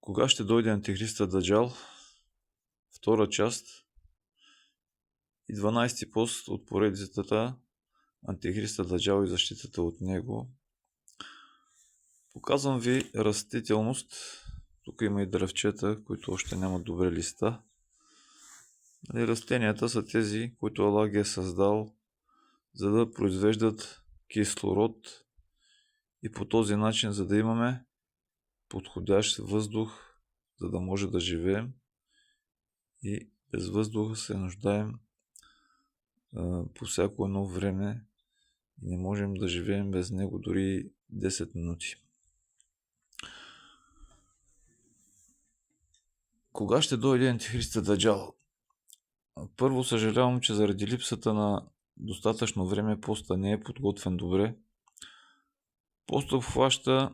Кога ще дойде антихриста Даджал? Втора част и 12-ти пост от поредицата Антихриста Даджал и защитата от него. Показвам ви растителност. Тук има и дръвчета, които още нямат добре листа. Растенията са тези, които Аллах ги е създал, за да произвеждат кислород и по този начин, за да имаме подходящ въздух, за да може да живеем, и без въздуха се нуждаем по всяко едно време и не можем да живеем без него дори 10 минути. Кога ще дойде антихриста Даджал? Първо, съжалявам, че заради липсата на достатъчно време поста не е подготвен добре. Постът обхваща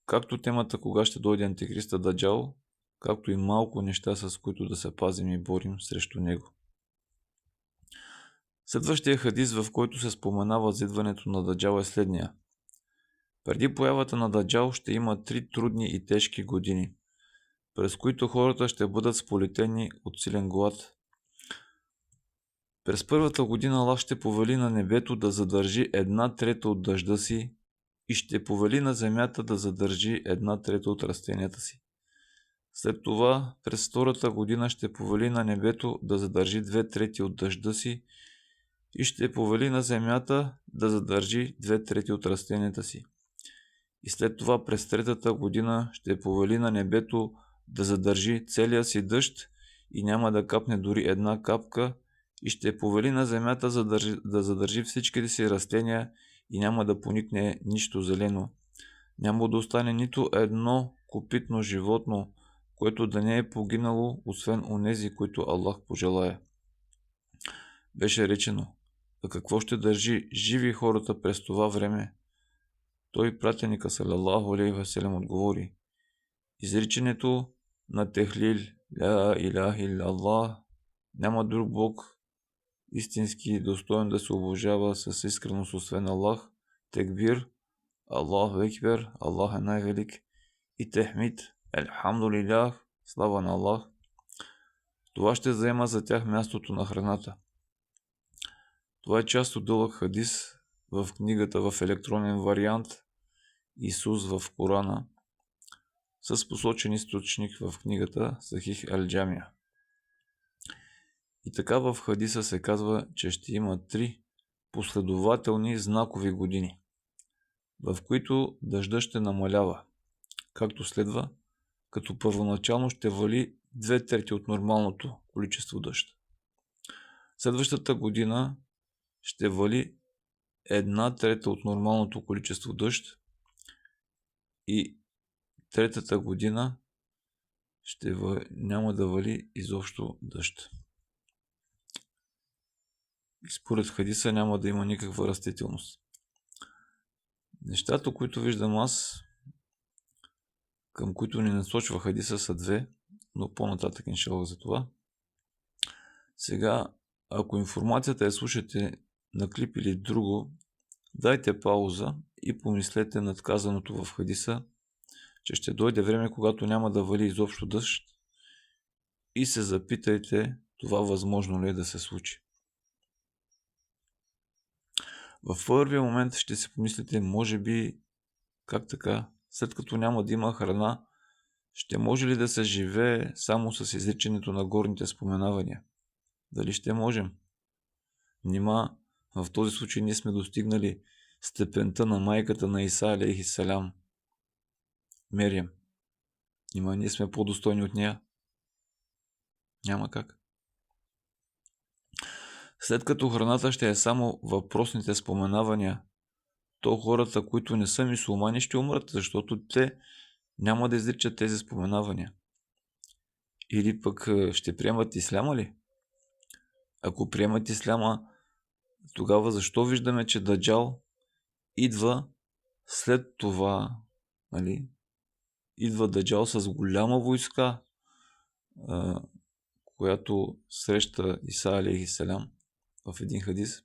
както темата кога ще дойде антихриста Даджал, както и малко неща, с които да се пазим и борим срещу него. Следващия хадис, в който се споменава за идването на Даджал, е следния. Преди появата на Даджал ще има 3 трудни и тежки години, през които хората ще бъдат сполетени от силен глад. През първата година Аллах ще повели на небето да задържи 1/3 от дъжда си и ще повели на земята да задържи 1/3 от растенията си. След това, през втората година ще повели на небето да задържи 2/3 от дъжда си и ще повели на земята да задържи 2/3 от растенията си. И след това през третата година ще повели на небето да задържи целия си дъжд и няма да капне дори една капка, и ще повели на земята да задържи всичките си растения и няма да поникне нищо зелено. Няма да остане нито едно копитно животно, което да не е погинало, освен онези, които Аллах пожелае. Беше речено: а какво ще държи живи хората през това време? Той, пратеника салалаху алейхи ва салям, отговори: изричането на техлил, ла илаха илляллах, няма друг Бог истински достоен да се обожава с искреност освен Аллах, текбир, Аллаху екбер, Аллах е най-велик, и техмид, елхамдулилях, слава на Аллах. Това ще заема за тях мястото на храната. Това е част от дълъг хадис в книгата в електронен вариант Исус в Корана, с посочен източник в книгата Сахих Аль-Джамия. И така в хадиса се казва, че ще има 3 последователни знакови години, в които дъжда ще намалява, както следва, като първоначално ще вали 2/3 от нормалното количество дъжд. Следващата година ще вали 1/3 от нормалното количество дъжд и третата година няма да вали изобщо дъжд. И според хадиса няма да има никаква растителност. Нещата, които виждам аз, към които ни насочва хадиса, са 2, но по-нататък иншаллах за това. Сега, ако информацията я слушате на клип или друго, дайте пауза и помислете над казаното в хадиса, че ще дойде време, когато няма да вали изобщо дъжд, и се запитайте това възможно ли е да се случи. В първия момент ще си помислите, може би, как така, след като няма да има храна, ще може ли да се живее само с изричането на горните споменавания? Дали ще можем? Нима в този случай ние сме достигнали степента на майката на Иса алейхи салям, Мериям. Нима ние сме по-достойни от нея? Няма как. След като храната ще е само въпросните споменавания, то хората, които не са мюсюлмани, ще умрат, защото те няма да изричат тези споменавания. Или пък ще приемат исляма ли? Ако приемат исляма, тогава защо виждаме, че Даджал идва след това, нали? Идва Даджал с голяма войска, която среща Иса алейхи салям в един хадис,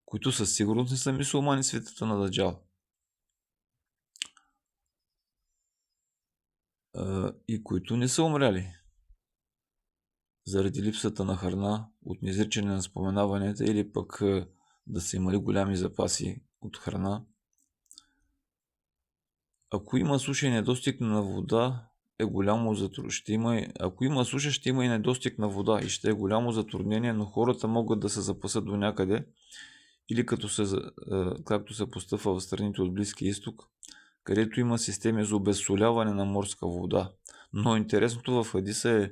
които със сигурност не са мюсюлмани, свитата на Даджал. и които не са умряли заради липсата на храна от неизричане на споменаванията или пък да са имали голями запаси от храна. Ако има суша и недостиг на вода, е голямо затруднение. Ако има суша, ще има и недостиг на вода и ще е голямо затруднение, но хората могат да се запасат до някъде или както се постъпва в страните от Близкия изток, където има системи за обезсоляване на морска вода. Но интересното в хадиса е,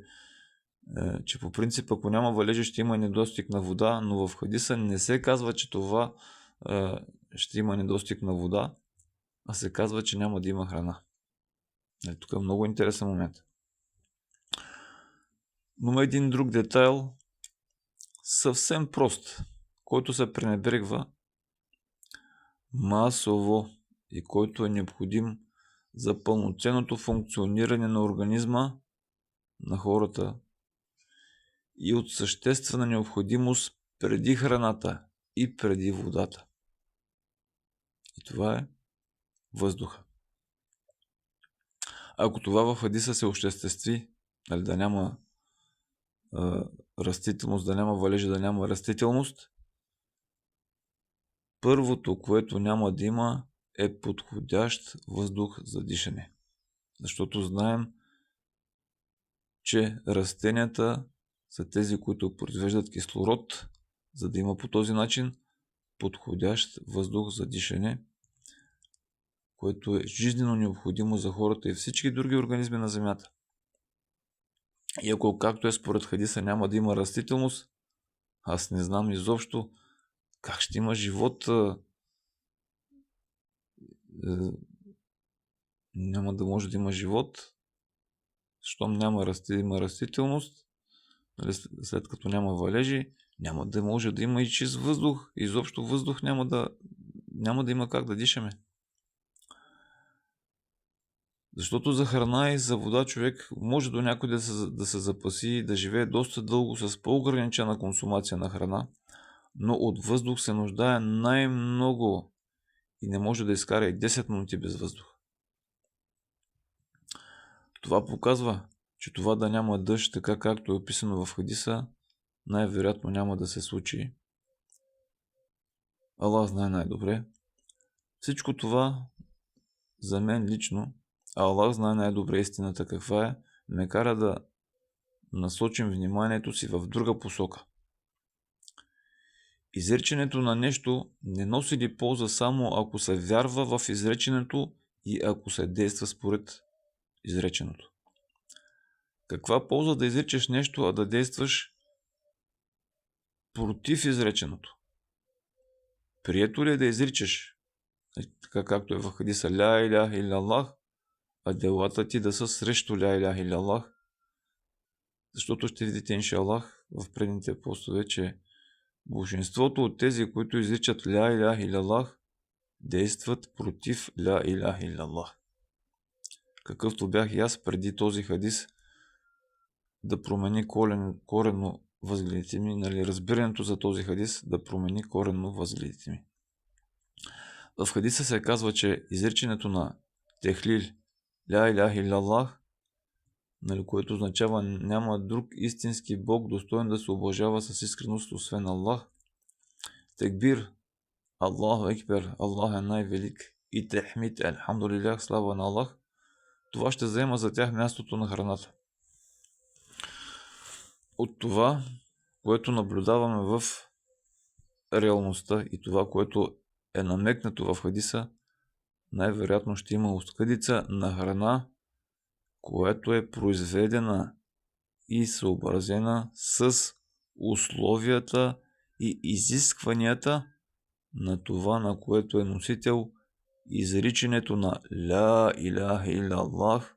че по принцип, ако няма валежи, ще има недостиг на вода, но в хадиса не се казва, че това ще има недостиг на вода, а се казва, че няма да има храна. Тук е много интересен момент. Но има един друг детайл, съвсем прост, който се пренебрегва масово и който е необходим за пълноценното функциониране на организма на хората и от съществена необходимост преди храната и преди водата. И това е въздуха. Ако това в хадиса се осъществи, да няма растителност, да няма валежи, да няма растителност, първото, което няма да има, е подходящ въздух за дишане. Защото знаем, че растенията са тези, които произвеждат кислород, за да има по този начин подходящ въздух за дишане, което е жизнено необходимо за хората и всички други организми на Земята. И ако, както е според хадиса, няма да има растителност, аз не знам изобщо как ще има живот. Няма да може да има живот, щом няма има растителност, след като няма валежи, няма да може да има и чист въздух. Изобщо въздух няма да има как да дишаме. Защото за храна и за вода човек може до някой да се запаси и да живее доста дълго с по-ограничена консумация на храна, но от въздух се нуждае най-много и не може да изкара и 10 минути без въздух. Това показва, че това да няма дъжд, така както е описано в хадиса, най-вероятно няма да се случи. Аллах знае най-добре. Всичко това за мен лично, а Аллах знае най-добре истината каква е, ме кара да насочим вниманието си в друга посока. Изреченето на нещо не носи ли полза само ако се вярва в изреченето и ако се действа според изреченото? Каква полза да изречеш нещо, а да действаш против изреченото? Прието ли е да изричаш, така както е в хадиса ля иляха илlallah, а делата ти да са срещу ля иляха илlallah? Защото ще видите, иншаллах, в предните постове, че большинството от тези, които изричат ля иляха илlallah, действат против ля иляха илlallah. Какъвто бях и аз преди този хадис да промени коренно възгледите ми, разбирането за този хадис да промени коренно възгледите ми. В хадиса се казва, че изреченето на техлил ля иляха илlallah, което означава няма друг истински Бог достоен да се облажава с искреност освен Аллах. Текбир, Аллаху екбер, Аллах е най-велик, и техмид, елхамдулилях, слава на Аллах, това ще заема за тях мястото на храната. От това, което наблюдаваме в реалността и това, което е намекнато в хадиса, най-вероятно ще има оскъдица на храна, която е произведена и съобразена с условията и изискванията на това, на което е носител изричането на ля иляха илlallah.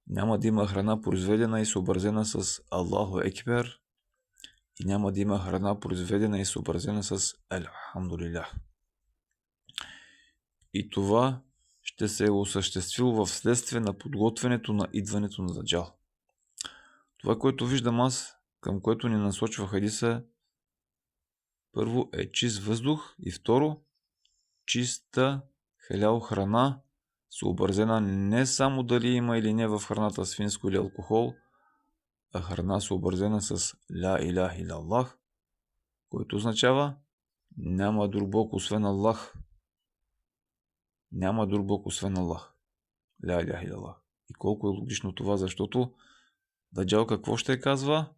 Няма да има храна произведена и съобразена с Аллаху екбер и няма да има храна произведена и съобразена с елхамдулилях. И това ще се е осъществило в следствие на подготвянето на идването на Даджал. Това, което виждам аз, към което ни насочва хадиса, първо е чист въздух и второ чиста халял храна, съобразена не само дали има или не в храната свинско или алкохол, а храна съобразена с Ля илях илаллах, което означава няма друг Бог освен Аллах. Няма друг Бог освен Аллах. Ля илях илаллах. И колко е логично това, защото Даджал какво ще казва?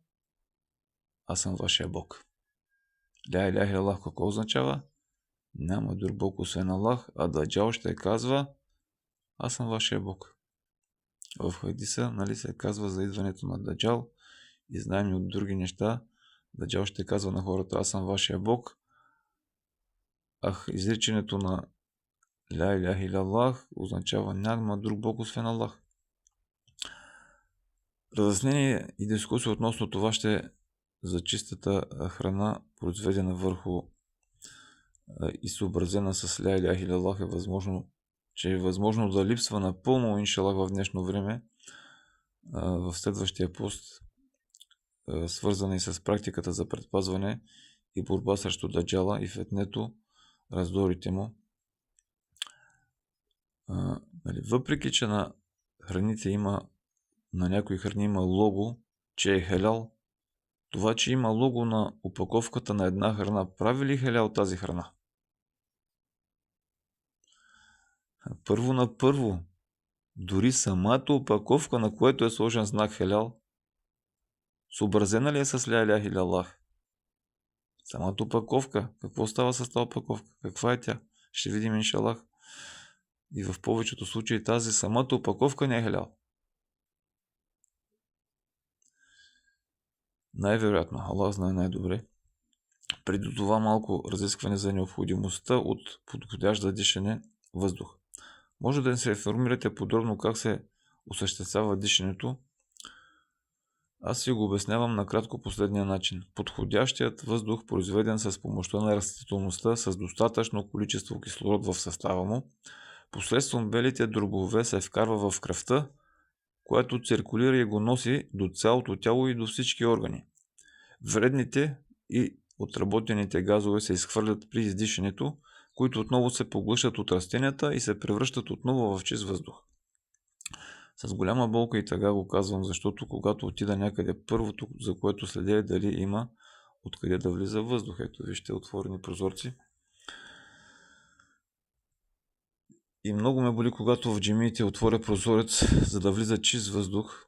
Аз съм вашия Бог. Ля илях илаллах какво означава? Няма друг Бог освен Аллах, а Даджал ще казва аз съм вашия Бог. В хадиса, се казва за идването на Даджал и знаем и от други неща. Даджал ще казва на хората аз съм вашия Бог. Изричането на Ля илях илаллах означава няма друг Бог освен Аллах. Разяснение и дискусия относно това ще за чистата храна, произведена върху и съобразена с Ля илях илаллах че е възможно да липсва напълно, иншаллах, в днешно време, в следващия пост, свързана и с практиката за предпазване и борба срещу Даджала и фетнето, раздорите му. Въпреки, че на храните на някои храни има лого, че е халял, това, че има лого на опаковката на една храна, прави ли халял тази храна? Първо, дори самата опаковка, на което е сложен знак халял, съобразена ли е с Ля илях илаллах? Самата опаковка. Какво става с тази опаковка? Каква е тя? Ще видим, иншаллах. И в повечето случаи тази самата опаковка не е халял. Най-вероятно, Аллах знае най-добре. Преди това малко разискване за необходимостта от подходящ за дишане въздух. Може да се информирате подробно как се осъществява дишането. Аз си го обяснявам накратко последния начин. Подходящият въздух, произведен с помощта на растителността с достатъчно количество кислород в състава му, посредством белите дробове се вкарва в кръвта, която циркулира и го носи до цялото тяло и до всички органи. Вредните и отработените газове се изхвърлят при издишането, които отново се поглъщат от растенията и се превръщат отново в чист въздух. С голяма болка и тъга го казвам, защото когато отида някъде, първото, за което следя, е дали има откъде да влиза въздух. Ето вижте, отворени прозорци. И много ме боли, когато в джамиите отворя прозорец, за да влиза чист въздух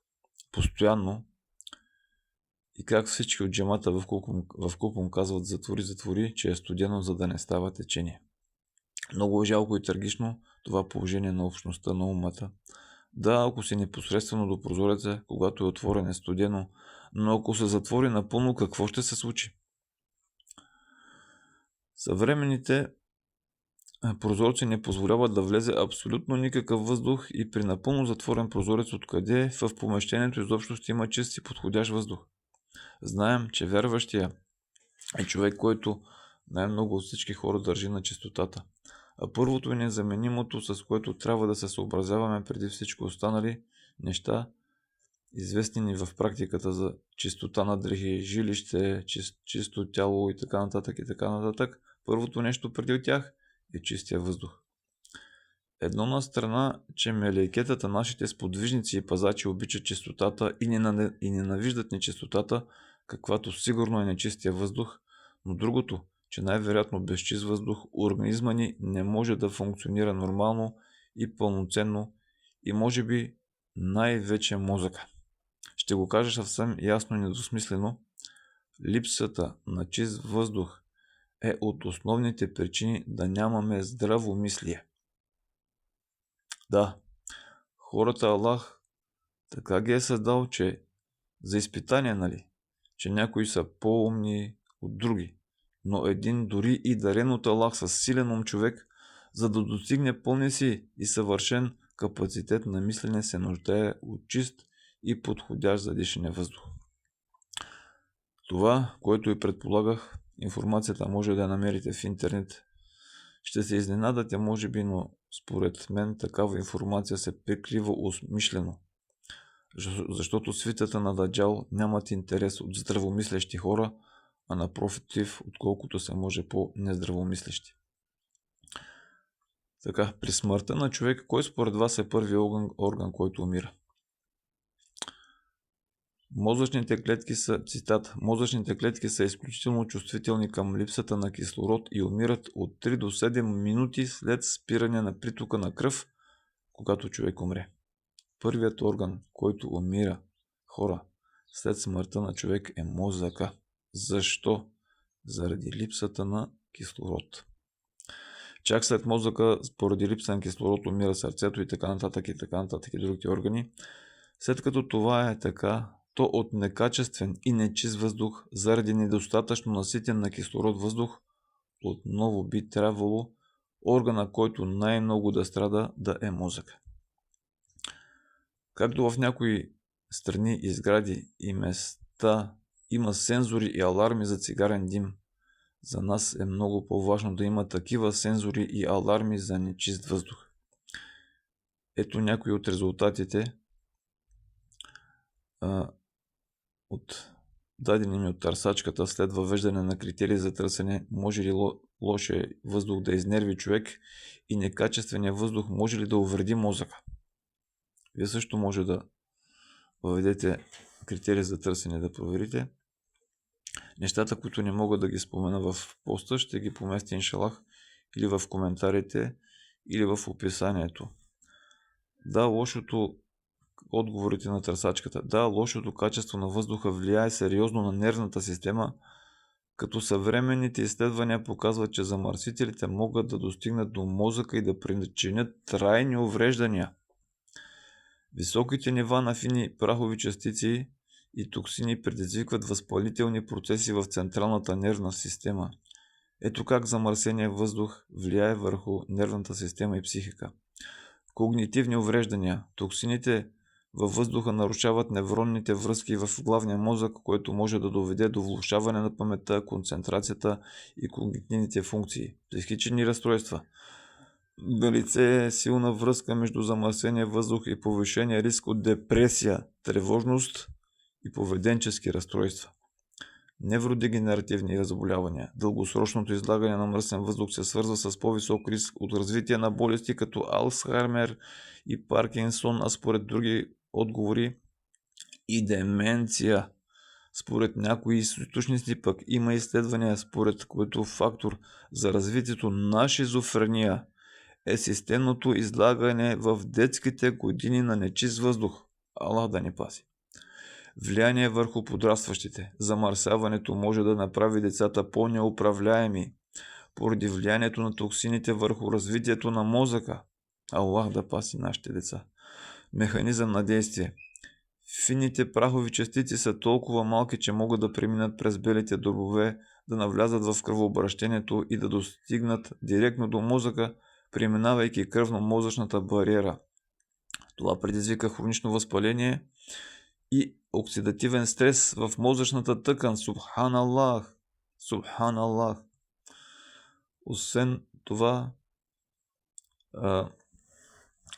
постоянно. И как всички от джамата в куп му казват затвори, че е студено, за да не става течение. Много е жалко и трагично това положение на общността на умата. Да, ако си непосредствено до прозореца, когато е отворен, е студено, но ако се затвори напълно, какво ще се случи? Съвременните прозорци не позволяват да влезе абсолютно никакъв въздух и при напълно затворен прозорец откъде в помещението изобщо ще има чист и подходящ въздух. Знаем, че вярващия е човек, който най-много от всички хора държи на чистотата. А първото и незаменимото, с което трябва да се съобразяваме преди всичко останали неща, известни ни в практиката за чистота на дрехи, жилище, чисто тяло и така нататък, първото нещо преди тях е чистия въздух. Едно на страна, че мелейкетата, нашите сподвижници и пазачи обичат чистотата и ненавиждат нечистотата, каквато сигурно е нечистия въздух, но другото, че най-вероятно без чист въздух организма ни не може да функционира нормално и пълноценно и може би най-вече мозъка. Ще го кажа съвсем ясно и недвусмислено. Липсата на чист въздух е от основните причини да нямаме здравомислие. Да, хората Аллах така ги е създал, че за изпитание, че някои са по-умни от други. Но един дори и дарен от Аллах с силен ум човек, за да достигне пълния си и съвършен капацитет на мислене, се нуждае от чист и подходящ за дишане въздух. Това, което и предполагах, информацията може да я намерите в интернет. Ще се изненадате, може би, но според мен такава информация се прикрива усмишлено. Защото свитата на Даджал нямат интерес от здравомислещи хора, а напротив, отколкото се може по-нездравомислещи. Така, при смъртта на човека, кой според вас е първият орган, който умира? Мозъчните клетки са, цитат, мозъчните клетки са изключително чувствителни към липсата на кислород и умират от 3 до 7 минути след спиране на притока на кръв, когато човек умре. Първият орган, който умира, хора, след смъртта на човек е мозъка. Защо? Заради липсата на кислород. Чак след мозъка, поради липса на кислород, умира сърцето и така нататък и другите органи. След като това е така, то от некачествен и нечист въздух, заради недостатъчно наситен на кислород въздух, отново би трябвало органа, който най-много да страда, да е мозък. Както в някои страни и сгради и места има сензори и аларми за цигарен дим, за нас е много по-важно да има такива сензори и аларми за нечист въздух. Ето някои от резултатите от дадени ми от търсачката след въвеждане на критерии за търсене, може ли лошия въздух да изнерви човек и некачественият въздух може ли да увреди мозъка. Вие също може да въведете критерии за търсене да проверите. Нещата, които не мога да ги спомена в поста, ще ги поместя иншалах или в коментарите, или в описанието. Да, отговорите на търсачката. Да, лошото качество на въздуха влияе сериозно на нервната система, като съвременните изследвания показват, че замърсителите могат да достигнат до мозъка и да причинят трайни увреждания. Високите нива на фини прахови частици и токсини предизвикват възпалителни процеси в централната нервна система. Ето как замърсения въздух влияе върху нервната система и психика. Когнитивни увреждания. Токсините във въздуха нарушават невронните връзки в главния мозък, което може да доведе до влошаване на паметта, концентрацията и когнитивните функции. Психични разстройства. Налице е силна връзка между замърсения въздух и повишения риск от депресия, тревожност и поведенчески разстройства. Невродегенеративни заболявания. Дългосрочното излагане на мръсен въздух се свързва с по-висок риск от развитие на болести като Алцхаймер и Паркинсон, а според други отговори и деменция. Според някои източници пък има изследвания, според които фактор за развитието на шизофрения е системното излагане в детските години на нечист въздух. Аллах да ни пази. Влияние върху подрастващите. Замърсяването може да направи децата по-неуправляеми поради влиянието на токсините върху развитието на мозъка. Аллах да паси нашите деца. Механизъм на действие. Фините прахови частици са толкова малки, че могат да преминат през белите дробове, да навлязат в кръвообращението и да достигнат директно до мозъка, преминавайки кръвно-мозъчната бариера. Това предизвика хронично възпаление и оксидативен стрес в мозъчната тъкан. Субханаллах! Субханаллах! Освен това,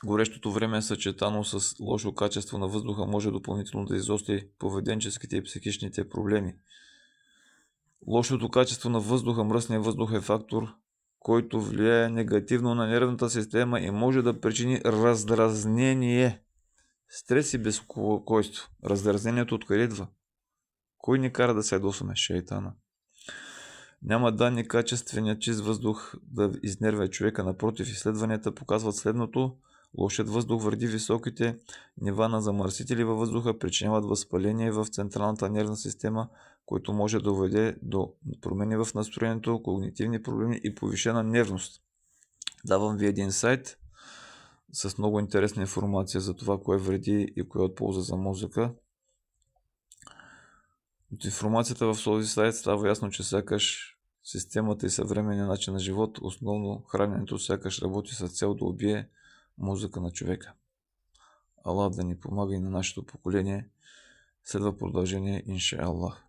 горещото време, съчетано с лошо качество на въздуха, може допълнително да изостри поведенческите и психичните проблеми. Лошото качество на въздуха, мръсния въздух е фактор, който влияе негативно на нервната система и може да причини раздразнение, стрес и безпокойство. Раздразнението откъде идва? Кой ни кара да се ядосваме? Шейтана. Няма данни качественият чист въздух да изнервя човека. Напротив, изследванията показват следното. Лошият въздух вреди високите нива на замърсители във въздуха, причиняват възпаление в централната нервна система, което може да доведе до промени в настроението, когнитивни проблеми и повишена нервност. Давам ви един сайт с много интересна информация за това, кое вреди и кое е от полза за мозъка. От информацията в този сайт става ясно, че сякаш системата и съвременния начин на живот, основно храненето, сякаш работи с цел да убие мозъка на човека. Аллах да ни помага и на нашето поколение. Следва продължение, иншааллах.